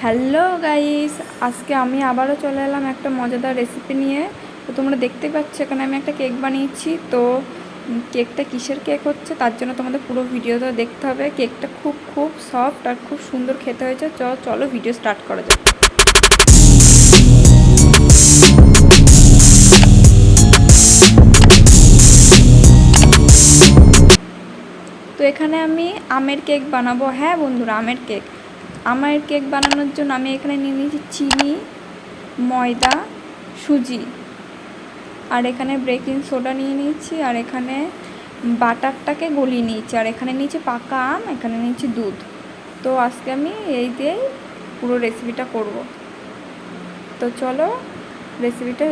Hello guys, আজকে আমি আবারও চলে এলাম একটা মজাদার রেসিপি নিয়ে। তো তোমরা দেখতে পাচ্ছ এখানে আমি একটা কেক বানিয়েছি। তো কেকটা কিসের কেক হচ্ছে তার জন্য তোমাদের পুরো ভিডিওটা দেখতে হবে। কেকটা খুব খুব সফট আর খুব সুন্দর খেতে হয়েছে। চলো ভিডিও স্টার্ট করা যাক। তো এখানে আমি আমের কেক বানাবো। হ্যাঁ বন্ধুরা, আমের কেক বানানোর জন্য আমি এখানে নিয়ে নিয়েছি চিনি, ময়দা, সুজি, আর এখানে বেকিং সোডা নিয়ে নিয়েছি, আর এখানে বাটারটাকে গলিয়ে নিয়েছি, আর এখানে নিয়েছি পাকা আম, এখানে নিয়েছি দুধ। তো আজকে আমি এই দিয়েই পুরো রেসিপিটা করব। তো চলো রেসিপিটা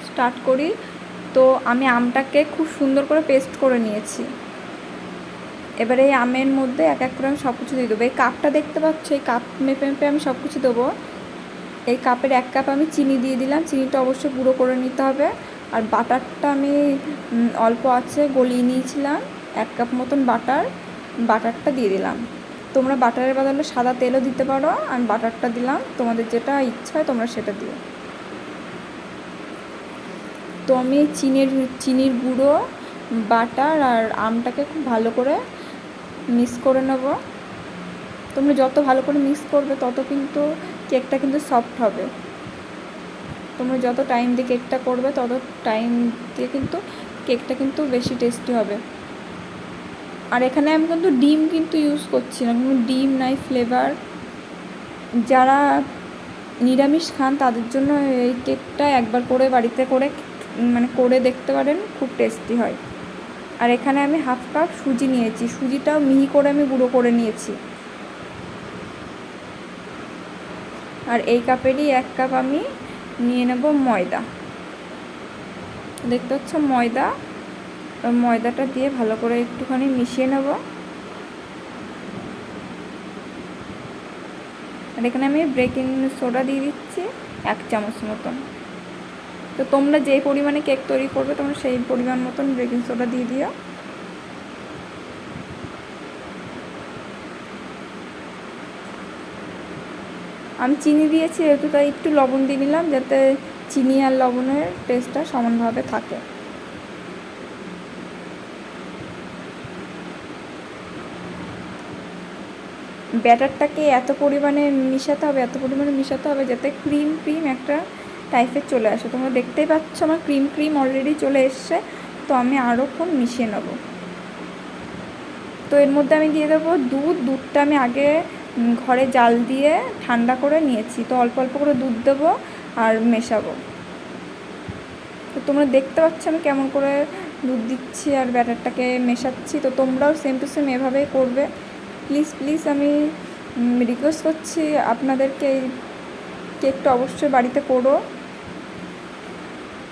স্টার্ট করি। তো আমি আমটাকে খুব সুন্দর করে পেস্ট করে নিয়েছি। এবারে এই আমের মধ্যে এক এক করে আমি সব কিছু দিয়ে দেবো। এই কাপটা দেখতে পাচ্ছ, এই কাপ মেপে মেপে আমি সব কিছু দেবো। এই কাপের 1 কাপ আমি চিনি দিয়ে দিলাম। চিনিটা অবশ্যই গুঁড়ো করে নিতে হবে। আর বাটারটা আমি অল্প আছে গলিয়ে নিয়েছিলাম, 1 কাপ মতন বাটারটা দিয়ে দিলাম। তোমরা বাটারের বদলে সাদা তেলও দিতে পারো। আমি বাটারটা দিলাম, তোমাদের যেটা ইচ্ছা হয় তোমরা সেটা দিও। তো আমি চিনির গুঁড়ো, বাটার আর আমটাকে খুব ভালো করে মিক্স করে নেব। তোমরা যত ভালো করে মিক্স করবে তত কিন্তু কেকটা কিন্তু সফট হবে। তোমরা যত টাইম দিয়ে কেকটা করবে তত টাইম দিয়ে কিন্তু কেকটা কিন্তু বেশি টেস্টি হবে। আর এখানে আমি কিন্তু ডিম কিন্তু ইউজ করছি না, কিন্তু ডিম নাই ফ্লেভার। যারা নিরামিষ খান তাদের জন্য এই কেকটা একবার করে বাড়িতে করে দেখতে পারেন, খুব টেস্টি হয়। আর এখানে আমি 1/2 কাপ সুজি নিয়েছি। সুজিটাও মিহি করে আমি গুঁড়ো করে নিয়েছি। আর এই কাপেরই 1 কাপ আমি নিয়ে নেব ময়দা। দেখতে পাচ্ছ ময়দাটা দিয়ে ভালো করে একটুখানি মিশিয়ে নেব। আর এখানে আমি বেকিং সোডা দিয়ে দিচ্ছি 1 চামচ মতন। তো তোমরা যেই পরিমাণে কেক তৈরি করবে তোমরা সেই পরিমাণ মতন বেকিং সোডা দিয়ে দিও। আমি চিনি দিয়েছি যেহেতু, তাই একটু লবণ দিয়ে নিলাম যাতে চিনি আর লবণের টেস্টটা সমানভাবে থাকে। ব্যাটারটাকে এত পরিমাণে মিশাতে হবে যাতে ক্রিম একটা টাইপের চলে আসে। তোমরা দেখতেই পাচ্ছ আমার ক্রিম অলরেডি চলে এসছে। তো আমি আরও খুব মিশিয়ে নেব। তো এর মধ্যে আমি দিয়ে দেবো দুধটা আমি আগে ঘরে জাল দিয়ে ঠান্ডা করে নিয়েছি। তো অল্প অল্প করে দুধ দেবো আর মেশাবো। তো তোমরা দেখতে পাচ্ছ আমি কেমন করে দুধ দিচ্ছি আর ব্যাটারটাকে মেশাচ্ছি। তো তোমরাও সেম টু সেম এভাবেই করবে। প্লিজ আমি রিকোয়েস্ট করছি আপনাদেরকে, এই কেকটা অবশ্যই বাড়িতে করো,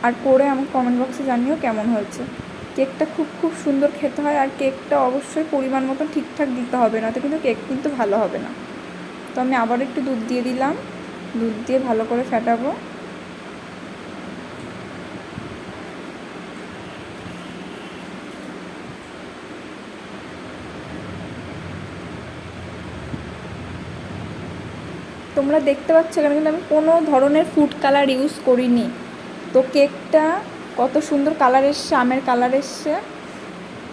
আর করে আমাকে কমেন্ট বক্সে জানিও কেমন হয়েছে। কেকটা খুব সুন্দর খেতে হয়। আর কেকটা অবশ্যই পরিমাণ মতো ঠিকঠাক দিতে হবে, না তো কিন্তু কেক কিন্তু ভালো হবে না। তো আমি আবার একটু দুধ দিয়ে দিলাম। দুধ দিয়ে ভালো করে ফেটাবো। তোমরা দেখতে পাচ্ছ এখানে কিন্তু আমি কোনো ধরনের ফুড কালার ইউজ করিনি। তো কেকটা কত সুন্দর কালার এসছে, আমের কালার এসছে।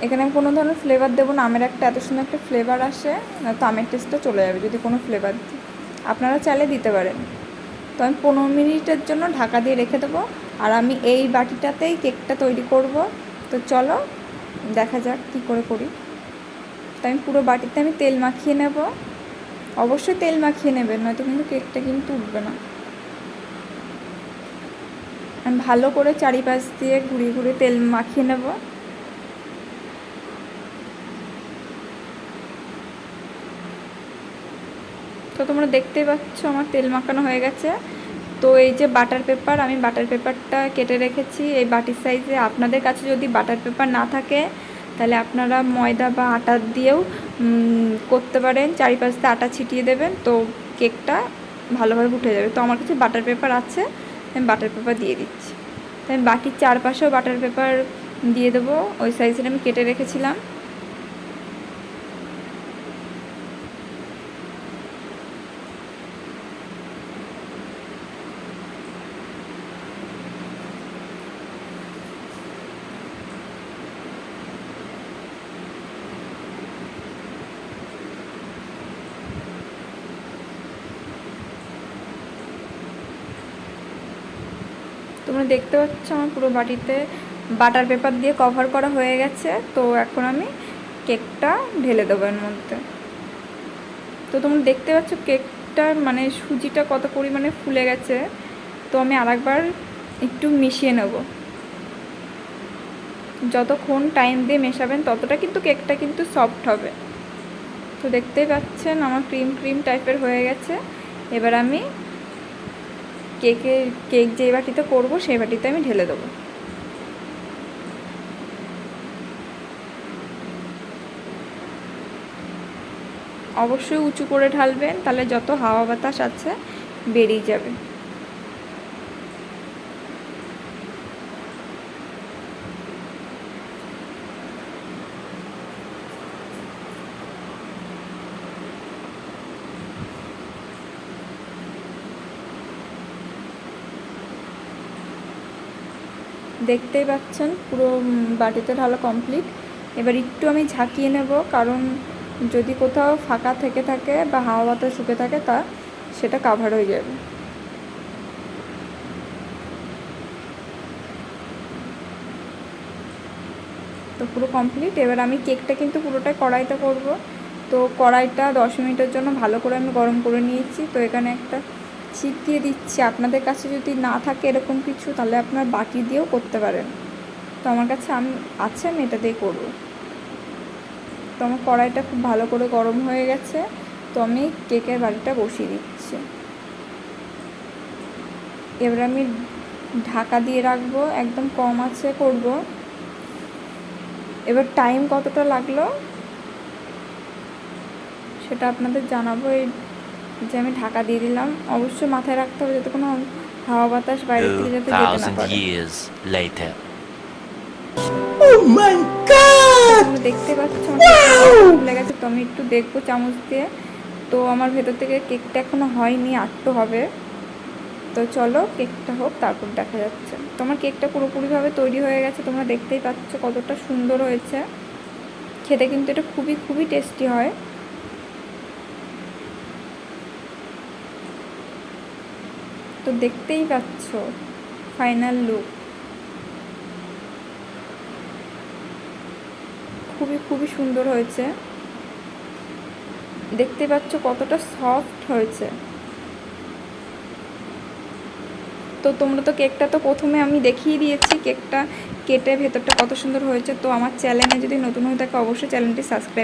এখানে আমি কোনো ধরনের ফ্লেভার দেবো না। আমের এত সুন্দর একটা ফ্লেভার আসে, না তো আমের টেস্টটা চলে যাবে যদি কোনো ফ্লেভার দিই। আপনারা চাইলে দিতে পারেন। তো আমি 15 মিনিটের জন্য ঢাকা দিয়ে রেখে দেবো। আর আমি এই বাটিটাতেই কেকটা তৈরি করব। তো চলো দেখা যাক কী করে করি। তো আমি পুরো বাটিতে আমি তেল মাখিয়ে নেব। অবশ্যই তেল মাখিয়ে নেবেন, নয়তো কিন্তু কেকটা কিন্তু উঠবে না। আমি ভালো করে চারিপাশ দিয়ে ঘুরিয়ে তেল মাখিয়ে নেব। তো তোমরা দেখতেই পাচ্ছ আমার তেল মাখানো হয়ে গেছে। তো এই যে আমি বাটার পেপারটা কেটে রেখেছি এই বাটির সাইজে। আপনাদের কাছে যদি বাটার পেপার না থাকে তাহলে আপনারা ময়দা বা আটা দিয়েও করতে পারেন। চারিপাশ দিয়ে আটা ছিটিয়ে দেবেন, তো কেকটা ভালোভাবে উঠে যাবে। তো আমার কাছে বাটার পেপার আছে, আমি বাটার পেপার দিয়ে দিচ্ছি। তো আমি বাটির চারপাশেও বাটার পেপার দিয়ে দেবো। ওই সাইজের আমি কেটে রেখেছিলাম। তোমরা দেখতে পাচ্ছ আমার পুরো বাটিতে বাটার পেপার দিয়ে কভার করা হয়ে গেছে। তো এখন আমি কেকটা ঢেলে দেবো এর মধ্যে। তো তোমরা দেখতে পাচ্ছ কেকটা মানে সুজিটা কত পরিমাণে ফুলে গেছে। তো আমি আরেকবার একটু মিশিয়ে নেব। যতক্ষণ টাইম দিয়ে মেশাবেন ততটা কিন্তু কেকটা কিন্তু সফট হবে। তো দেখতেই পাচ্ছেন আমার ক্রিম ক্রিম টাইপের হয়ে গেছে। এবার আমি কেক যেই বাটিতে করব সেই বাটিতে আমি ঢেলে দেবো। অবশ্যই উঁচু করে ঢালবেন, তাহলে যত হাওয়া বাতাস আছে বেরিয়ে যাবে। দেখতেই পাচ্ছেন পুরো বাটিতে ঢালা কমপ্লিট। এবার একটু আমি ঝাঁকিয়ে নেব, কারণ যদি কোথাও ফাঁকা থেকে থাকে বা হাওয়া বাতাস শুকে থাকে তা সেটা কাভার হয়ে যাবে। তো পুরো কমপ্লিট। এবার আমি কেকটা কিন্তু পুরোটাই কড়াইতে করব। তো কড়াইটা 10 মিনিটের জন্য ভালো করে আমি গরম করে নিয়েছি। তো এখানে একটা ছিপ দিয়ে দিচ্ছি। আপনাদের কাছে যদি না থাকে এরকম কিছু, তাহলে আপনার বাটি দিয়েও করতে পারেন। তো আমার কাছে আছে, আমি এটা দিয়ে করবো। তো আমার কড়াইটা খুব ভালো করে গরম হয়ে গেছে। তো আমি কেকের বাটিটা বসিয়ে দিচ্ছি। এবার আমি ঢাকা দিয়ে রাখবো, একদম কম আঁচে করব। এবার টাইম কতটা লাগলো সেটা আপনাদের জানাবো। এই যে আমি ঢাকা দিয়ে দিলাম, অবশ্যই মাথায় রাখতে হবে যাতে কোনো হাওয়া বাতাস বাইরে থেকে যাতে যেতে না পারে। দেখতে পাচ্ছ ফুলে গেছে। তো আমি একটু দেখবো চামচ দিয়ে। তো আমার ভেতর থেকে কেকটা এখনো হয়নি, আটটু হবে। তো চলো কেকটা হোক, তারপর দেখা যাচ্ছে। তোমার কেকটা পুরোপুরিভাবে তৈরি হয়ে গেছে। তোমরা দেখতেই পাচ্ছ কতটা সুন্দর হয়েছে। খেতে কিন্তু এটা খুবই খুবই টেস্টি হয়। তো দেখতেই পাচ্ছ ফাইনাল লুক, খুবই খুবই সুন্দর হয়েছে। দেখতে পাচ্ছ কতটা সফট হয়েছে। তো তোমরা তো কেকটা তো প্রথমে আমি দেখিয়ে দিয়েছি, কেকটা কেটে ভেতরটা কত সুন্দর হয়েছে। তো আমার চ্যানেলে যদি নতুন হয়ে থাকে অবশ্যই চ্যানেলটি সাবস্ক্রাইব